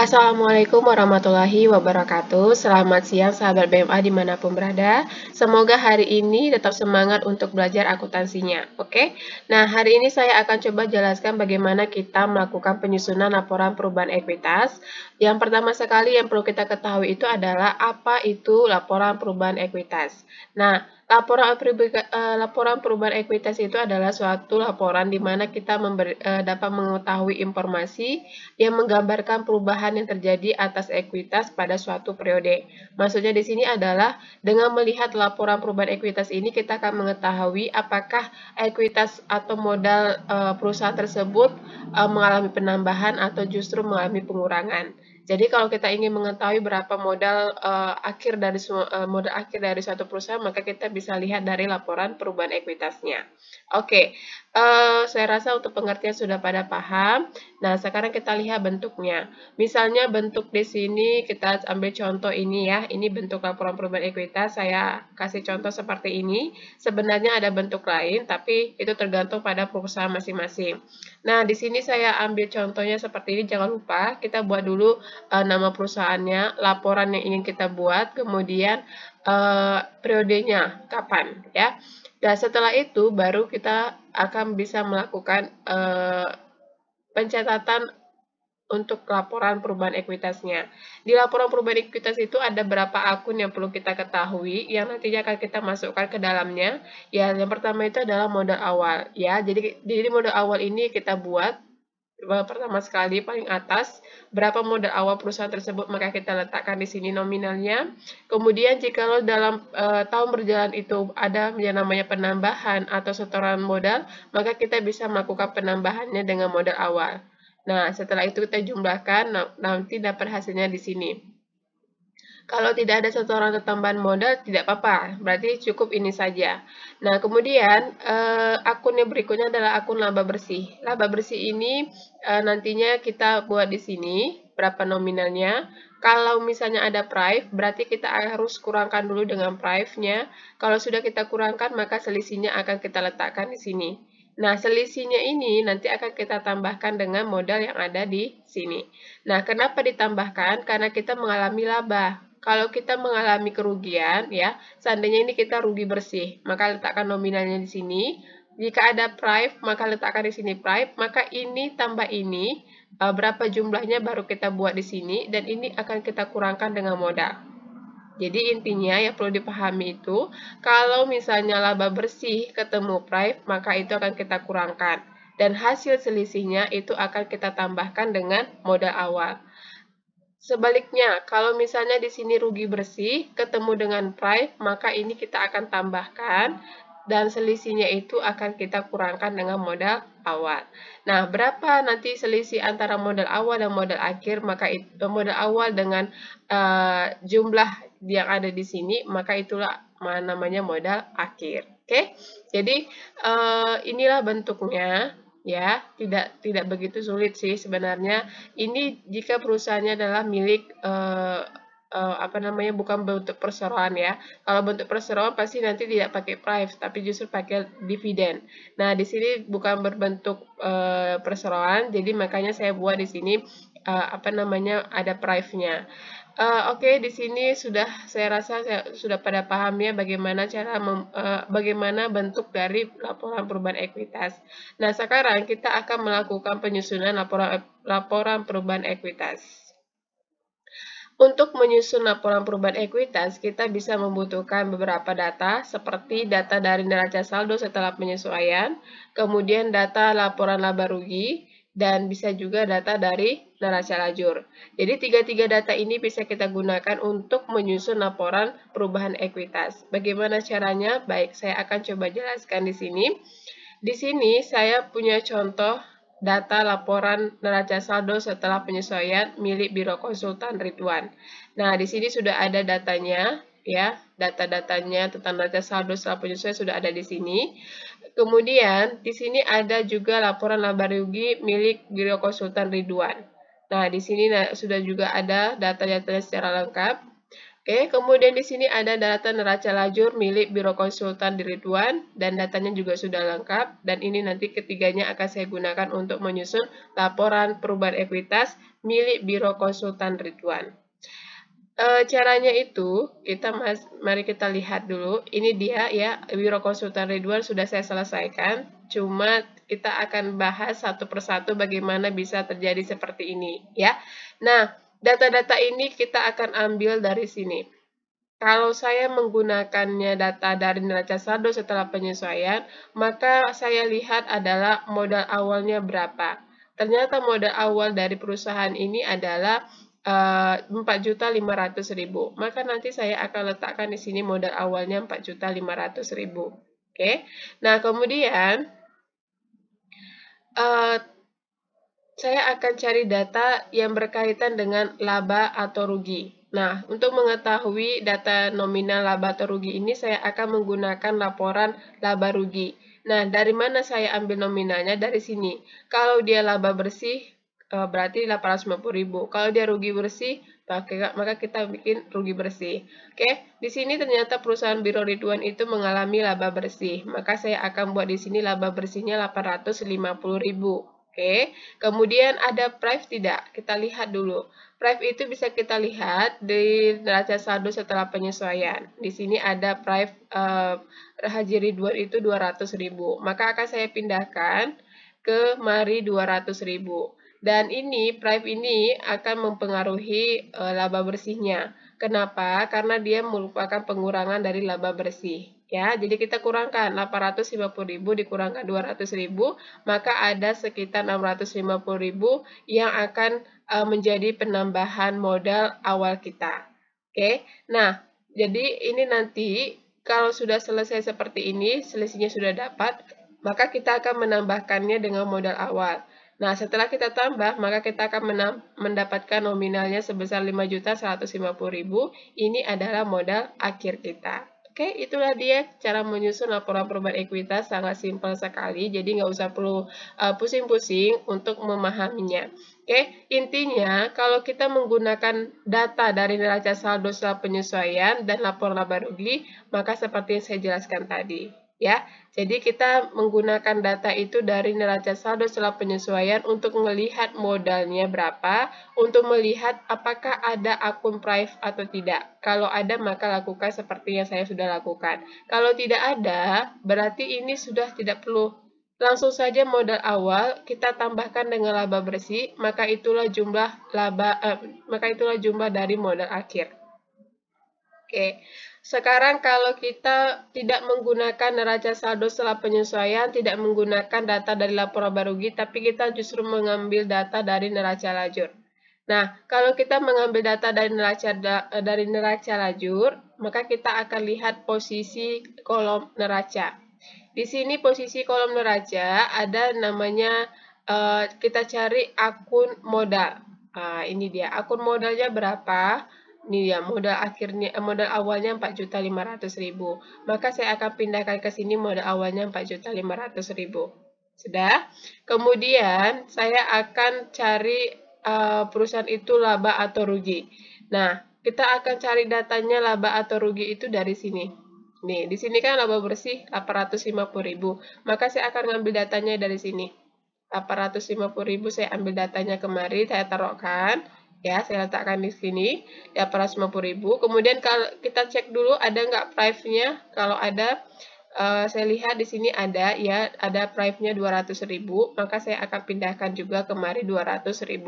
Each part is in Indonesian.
Assalamualaikum warahmatullahi wabarakatuh. Selamat siang sahabat BMA dimanapun berada. Semoga hari ini tetap semangat untuk belajar akuntansinya. Oke, nah hari ini saya akan coba jelaskan bagaimana kita melakukan penyusunan laporan perubahan ekuitas. Yang pertama sekali yang perlu kita ketahui itu adalah apa itu laporan perubahan ekuitas. Nah, laporan perubahan ekuitas itu adalah suatu laporan di mana kita dapat mengetahui informasi yang menggambarkan perubahan yang terjadi atas ekuitas pada suatu periode. Maksudnya di sini adalah dengan melihat laporan perubahan ekuitas ini kita akan mengetahui apakah ekuitas atau modal perusahaan tersebut mengalami penambahan atau justru mengalami pengurangan. Jadi kalau kita ingin mengetahui berapa modal akhir dari suatu perusahaan, maka kita bisa lihat dari laporan perubahan ekuitasnya. Oke, saya rasa untuk pengertian sudah pada paham. Nah, sekarang kita lihat bentuknya. Misalnya bentuk di sini kita ambil contoh ini ya. Ini bentuk laporan perubahan ekuitas. Saya kasih contoh seperti ini. Sebenarnya ada bentuk lain, tapi itu tergantung pada perusahaan masing-masing. Nah, di sini saya ambil contohnya seperti ini. Jangan lupa kita buat dulu nama perusahaannya, laporan yang ingin kita buat, kemudian periodenya kapan ya. Dan setelah itu baru kita akan bisa melakukan pencatatan untuk laporan perubahan ekuitasnya. Di laporan perubahan ekuitas itu ada berapa akun yang perlu kita ketahui yang nantinya akan kita masukkan ke dalamnya. Ya, yang pertama itu adalah modal awal ya. Jadi modal awal ini kita buat pertama sekali paling atas berapa modal awal perusahaan tersebut, maka kita letakkan di sini nominalnya. Kemudian jikalau dalam tahun berjalan itu ada yang namanya penambahan atau setoran modal, maka kita bisa melakukan penambahannya dengan modal awal. Nah, setelah itu kita jumlahkan, nanti dapat hasilnya di sini. Kalau tidak ada setoran atau tambahan modal, tidak apa-apa, berarti cukup ini saja. Nah, kemudian akun yang berikutnya adalah akun laba bersih. Laba bersih ini nantinya kita buat di sini, berapa nominalnya. Kalau misalnya ada prive, berarti kita harus kurangkan dulu dengan prive-nya. Kalau sudah kita kurangkan, maka selisihnya akan kita letakkan di sini. Nah, selisihnya ini nanti akan kita tambahkan dengan modal yang ada di sini. Nah, kenapa ditambahkan? Karena kita mengalami laba. Kalau kita mengalami kerugian, ya, seandainya ini kita rugi bersih, maka letakkan nominalnya di sini. Jika ada prive, maka letakkan di sini prive, maka ini tambah ini, berapa jumlahnya baru kita buat di sini, dan ini akan kita kurangkan dengan modal. Jadi intinya yang perlu dipahami itu, kalau misalnya laba bersih ketemu prive, maka itu akan kita kurangkan. Dan hasil selisihnya itu akan kita tambahkan dengan modal awal. Sebaliknya, kalau misalnya di sini rugi bersih ketemu dengan prive, maka ini kita akan tambahkan dan selisihnya itu akan kita kurangkan dengan modal awal. Nah, berapa nanti selisih antara modal awal dan modal akhir? Maka modal awal dengan jumlah yang ada di sini, maka itulah namanya modal akhir. Oke, jadi inilah bentuknya. Ya, tidak begitu sulit sih sebenarnya. Ini jika perusahaannya adalah milik bukan bentuk perseroan ya. Kalau bentuk perseroan pasti nanti tidak pakai prive, tapi justru pakai dividen. Nah, di sini bukan berbentuk perseroan, jadi makanya saya buat di sini ada prive-nya. Oke, di sini saya rasa sudah pada paham ya bagaimana bentuk dari laporan perubahan ekuitas. Nah, sekarang kita akan melakukan penyusunan laporan perubahan ekuitas. Untuk menyusun laporan perubahan ekuitas, kita bisa membutuhkan beberapa data, seperti data dari neraca saldo setelah penyesuaian, kemudian data laporan laba rugi, dan bisa juga data dari neraca lajur. Jadi, tiga data ini bisa kita gunakan untuk menyusun laporan perubahan ekuitas. Bagaimana caranya? Baik, saya akan coba jelaskan di sini. Di sini saya punya contoh data laporan neraca saldo setelah penyesuaian milik Biro Konsultan Ridwan. Nah, di sini sudah ada datanya, ya, data-datanya tentang neraca saldo setelah penyesuaian sudah ada di sini. Kemudian, di sini ada juga laporan laba rugi milik Biro Konsultan Ridwan. Nah, di sini sudah juga ada data-datanya secara lengkap. Oke, kemudian di sini ada data neraca lajur milik Biro Konsultan Ridwan dan datanya juga sudah lengkap dan ini nanti ketiganya akan saya gunakan untuk menyusun laporan perubahan ekuitas milik Biro Konsultan Ridwan. Caranya itu mari kita lihat dulu. Ini dia ya, Biro Konsultan Ridwan sudah saya selesaikan. Cuma kita akan bahas satu persatu bagaimana bisa terjadi seperti ini ya. Nah, data-data ini kita akan ambil dari sini. Kalau saya menggunakannya data dari neraca saldo setelah penyesuaian, maka saya lihat adalah modal awalnya berapa. Ternyata modal awal dari perusahaan ini adalah 4.500.000. Maka nanti saya akan letakkan di sini modal awalnya 4.500.000. Oke. Nah, kemudian saya akan cari data yang berkaitan dengan laba atau rugi. Nah, untuk mengetahui data nominal laba atau rugi ini, saya akan menggunakan laporan laba rugi. Nah, dari mana saya ambil nominalnya? Dari sini. Kalau dia laba bersih, berarti 850.000. Kalau dia rugi bersih, maka kita bikin rugi bersih. Oke, di sini ternyata perusahaan Biro Ridwan itu mengalami laba bersih. Maka saya akan buat di sini laba bersihnya 850.000. Oke, kemudian ada price tidak? Kita lihat dulu. Price itu bisa kita lihat di neraca saldo setelah penyesuaian. Di sini ada price Haji Ridwan itu 200.000. Maka akan saya pindahkan ke mari 200.000. Dan ini price ini akan mempengaruhi laba bersihnya. Kenapa? Karena dia merupakan pengurangan dari laba bersih. Ya, jadi kita kurangkan 850.000 dikurangkan 200.000, maka ada sekitar 650.000 yang akan menjadi penambahan modal awal kita. Oke, nah jadi ini nanti kalau sudah selesai seperti ini, selisihnya sudah dapat, maka kita akan menambahkannya dengan modal awal. Nah, setelah kita tambah, maka kita akan mendapatkan nominalnya sebesar 5.150.000. Ini adalah modal akhir kita. Oke, itulah dia cara menyusun laporan perubahan ekuitas, sangat simpel sekali, jadi nggak usah perlu pusing-pusing untuk memahaminya. Oke, intinya kalau kita menggunakan data dari neraca saldo setelah penyesuaian dan laporan laba rugi, maka seperti yang saya jelaskan tadi. Ya, jadi kita menggunakan data itu dari neraca saldo setelah penyesuaian untuk melihat modalnya berapa, untuk melihat apakah ada akun price atau tidak. Kalau ada, maka lakukan seperti yang saya sudah lakukan. Kalau tidak ada, berarti ini sudah tidak perlu. Langsung saja modal awal kita tambahkan dengan laba bersih, maka itulah jumlah jumlah dari modal akhir. Oke. Sekarang kalau kita tidak menggunakan neraca saldo setelah penyesuaian, tidak menggunakan data dari laporan laba rugi, tapi kita justru mengambil data dari neraca lajur. Nah, kalau kita mengambil data dari neraca lajur, maka kita akan lihat posisi kolom neraca. Di sini posisi kolom neraca ada namanya kita cari akun modal. Ini dia, akun modalnya berapa? Ini dia modal awalnya 4.500.000. Maka saya akan pindahkan ke sini modal awalnya 4.500.000. Sudah? Kemudian saya akan cari perusahaan itu laba atau rugi. Nah, kita akan cari datanya laba atau rugi itu dari sini. Nih, di sini kan laba bersih 850.000. Maka saya akan ngambil datanya dari sini. 850.000 saya ambil datanya kemari, saya taruhkan. Ya, saya letakkan di sini, 850.000. Kemudian kalau kita cek dulu ada nggak price-nya. Kalau ada, saya lihat di sini ada, ya, ada price-nya 200.000. Maka saya akan pindahkan juga kemari 200.000.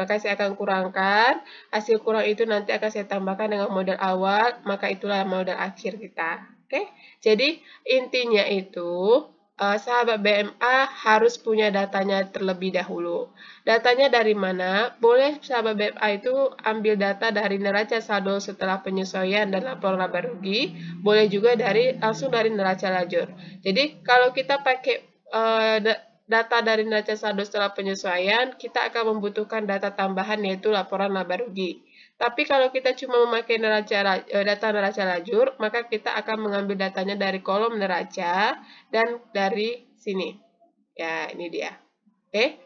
Maka saya akan kurangkan, hasil kurang itu nanti akan saya tambahkan dengan modal awal, maka itulah modal akhir kita. Oke, jadi intinya itu, sahabat BMA harus punya datanya terlebih dahulu. Datanya dari mana? Boleh sahabat BMA itu ambil data dari neraca saldo setelah penyesuaian dan laporan laba rugi, boleh juga langsung dari neraca lajur. Jadi kalau kita pakai data dari neraca saldo setelah penyesuaian, kita akan membutuhkan data tambahan yaitu laporan laba rugi. Tapi kalau kita cuma memakai data neraca lajur, maka kita akan mengambil datanya dari kolom neraca dan dari sini. Ya, ini dia. Oke.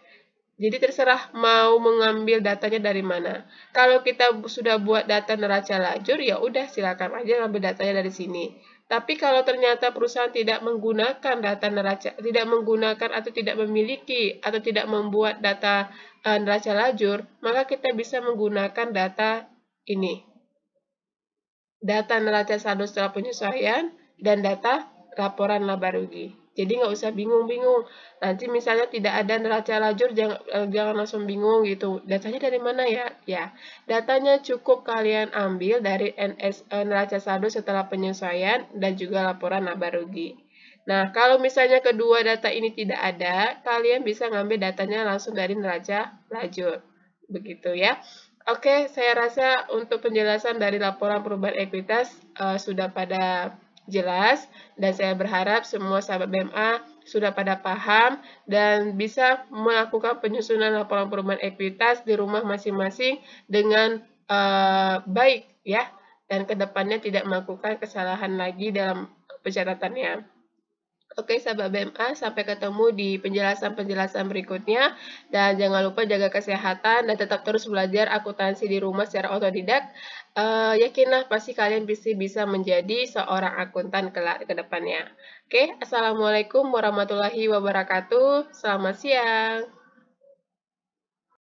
Jadi terserah mau mengambil datanya dari mana. Kalau kita sudah buat data neraca lajur, ya udah silakan aja ngambil datanya dari sini. Tapi kalau ternyata perusahaan tidak menggunakan data neraca, tidak menggunakan atau tidak memiliki atau tidak membuat data neraca lajur, maka kita bisa menggunakan data ini. Data neraca saldo setelah penyesuaian dan data laporan laba rugi. Jadi nggak usah bingung-bingung. Nanti misalnya tidak ada neraca lajur, jangan langsung bingung gitu. Datanya dari mana ya? Ya, datanya cukup kalian ambil dari neraca saldo setelah penyesuaian dan juga laporan laba rugi. Nah, kalau misalnya kedua data ini tidak ada, kalian bisa ngambil datanya langsung dari neraca lajur. Begitu ya. Oke, saya rasa untuk penjelasan dari laporan perubahan ekuitas sudah pada jelas, dan saya berharap semua sahabat BMA sudah pada paham dan bisa melakukan penyusunan laporan perubahan ekuitas di rumah masing-masing dengan baik ya, dan kedepannya tidak melakukan kesalahan lagi dalam pencatatannya. Oke, sahabat BMA, sampai ketemu di penjelasan-penjelasan berikutnya. Dan jangan lupa jaga kesehatan dan tetap terus belajar akuntansi di rumah secara otodidak. Yakinlah pasti kalian bisa menjadi seorang akuntan kelak ke depannya. Oke, Assalamualaikum warahmatullahi wabarakatuh. Selamat siang.